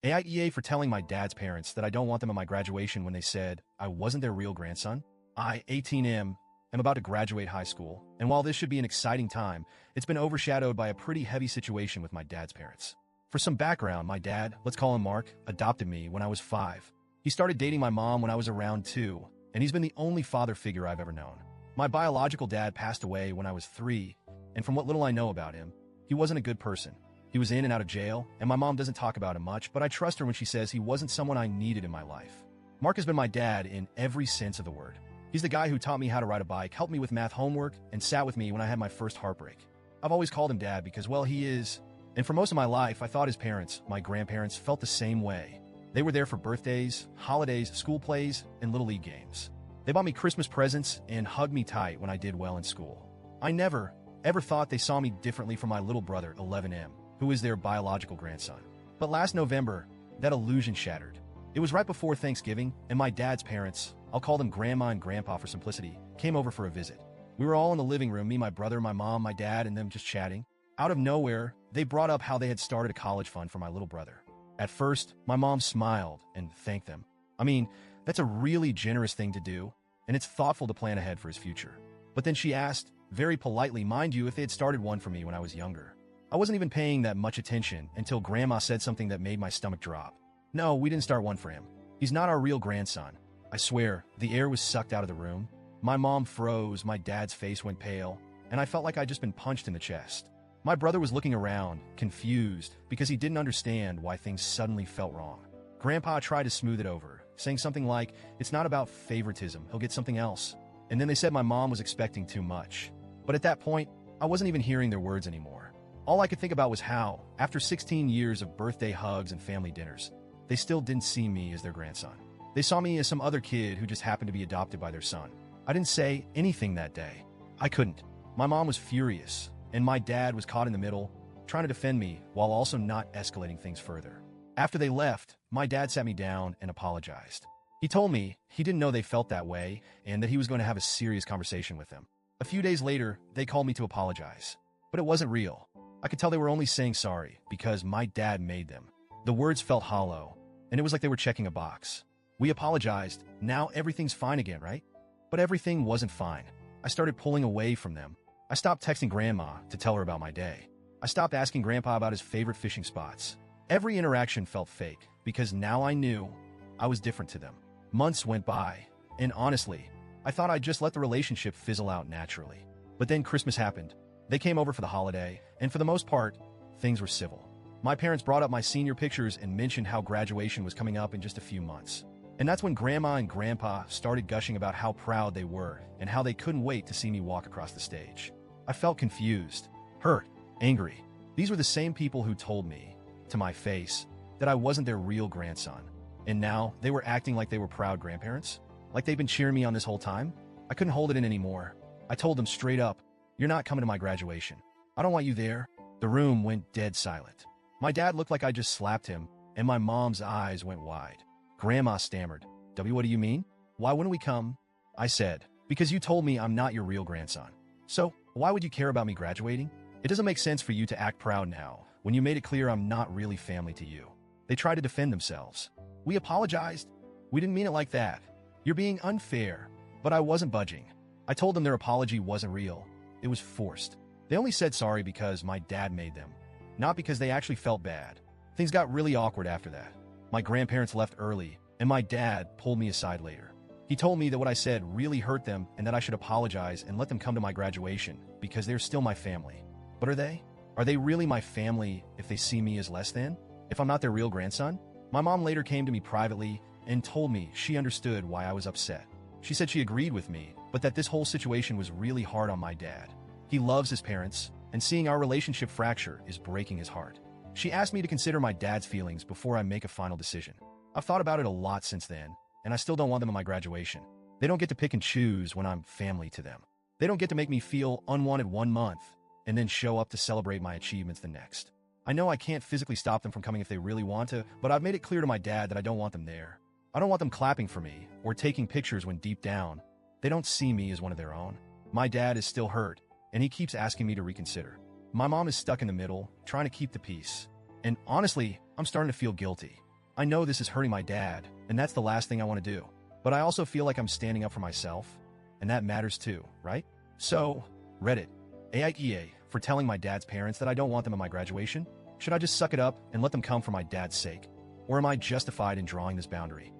AITA for telling my dad's parents that I don't want them at my graduation when they said I wasn't their real grandson. I, 18M, am about to graduate high school, and while this should be an exciting time, it's been overshadowed by a pretty heavy situation with my dad's parents. For some background, my dad, let's call him Mark, adopted me when I was 5. He started dating my mom when I was around 2, and he's been the only father figure I've ever known. My biological dad passed away when I was 3, and from what little I know about him, he wasn't a good person. He was in and out of jail, and my mom doesn't talk about him much, but I trust her when she says he wasn't someone I needed in my life. Mark has been my dad in every sense of the word. He's the guy who taught me how to ride a bike, helped me with math homework, and sat with me when I had my first heartbreak. I've always called him dad because, well, he is. And for most of my life, I thought his parents, my grandparents, felt the same way. They were there for birthdays, holidays, school plays, and Little League games. They bought me Christmas presents and hugged me tight when I did well in school. I never, ever thought they saw me differently from my little brother, 11M, who is their biological grandson. But last November, that illusion shattered. It was right before Thanksgiving, and my dad's parents, I'll call them Grandma and Grandpa for simplicity, came over for a visit. We were all in the living room, me, my brother, my mom, my dad, and them just chatting. Out of nowhere, they brought up how they had started a college fund for my little brother. At first, my mom smiled and thanked them. I mean, that's a really generous thing to do, and it's thoughtful to plan ahead for his future. But then she asked, very politely, mind you, if they had started one for me when I was younger. I wasn't even paying that much attention until Grandma said something that made my stomach drop. No, we didn't start one for him. He's not our real grandson. I swear, the air was sucked out of the room. My mom froze, my dad's face went pale, and I felt like I'd just been punched in the chest. My brother was looking around, confused, because he didn't understand why things suddenly felt wrong. Grandpa tried to smooth it over, saying something like, it's not about favoritism, he'll get something else. And then they said my mom was expecting too much. But at that point, I wasn't even hearing their words anymore. All I could think about was how, after 16 years of birthday hugs and family dinners, they still didn't see me as their grandson. They saw me as some other kid who just happened to be adopted by their son. I didn't say anything that day. I couldn't. My mom was furious, and my dad was caught in the middle, trying to defend me while also not escalating things further. After they left, my dad sat me down and apologized. He told me he didn't know they felt that way and that he was going to have a serious conversation with them. A few days later, they called me to apologize. But it wasn't real. I could tell they were only saying sorry because my dad made them. The words felt hollow, and it was like they were checking a box. We apologized. Now everything's fine again, right? But everything wasn't fine. I started pulling away from them. I stopped texting Grandma to tell her about my day. I stopped asking Grandpa about his favorite fishing spots. Every interaction felt fake because now I knew I was different to them. Months went by, and honestly, I thought I'd just let the relationship fizzle out naturally. But then Christmas happened. They came over for the holiday, and for the most part, things were civil. My parents brought up my senior pictures and mentioned how graduation was coming up in just a few months. And that's when Grandma and Grandpa started gushing about how proud they were and how they couldn't wait to see me walk across the stage. I felt confused, hurt, angry. These were the same people who told me, to my face, that I wasn't their real grandson. And now they were acting like they were proud grandparents? Like they'd been cheering me on this whole time? I couldn't hold it in anymore. I told them straight up, you're not coming to my graduation. I don't want you there. The room went dead silent. My dad looked like I just slapped him, and my mom's eyes went wide. Grandma stammered, W, what do you mean? Why wouldn't we come? I said, because you told me I'm not your real grandson. So, why would you care about me graduating? It doesn't make sense for you to act proud now, when you made it clear I'm not really family to you. They tried to defend themselves. We apologized. We didn't mean it like that. You're being unfair. But I wasn't budging. I told them their apology wasn't real. It was forced. They only said sorry because my dad made them, not because they actually felt bad. Things got really awkward after that. My grandparents left early, and my dad pulled me aside later. He told me that what I said really hurt them and that I should apologize and let them come to my graduation because they're still my family. But are they? Are they really my family if they see me as less than? If I'm not their real grandson? My mom later came to me privately and told me she understood why I was upset. She said she agreed with me, but that this whole situation was really hard on my dad. He loves his parents, and seeing our relationship fracture is breaking his heart. She asked me to consider my dad's feelings before I make a final decision. I've thought about it a lot since then, and I still don't want them at my graduation. They don't get to pick and choose when I'm family to them. They don't get to make me feel unwanted one month and then show up to celebrate my achievements the next. I know I can't physically stop them from coming if they really want to, but I've made it clear to my dad that I don't want them there. I don't want them clapping for me or taking pictures when deep down, they don't see me as one of their own. My dad is still hurt, and he keeps asking me to reconsider. My mom is stuck in the middle, trying to keep the peace. And honestly, I'm starting to feel guilty. I know this is hurting my dad, and that's the last thing I want to do. But I also feel like I'm standing up for myself, and that matters too, right? So, Reddit, AITA, for telling my dad's parents that I don't want them at my graduation? Should I just suck it up and let them come for my dad's sake? Or am I justified in drawing this boundary?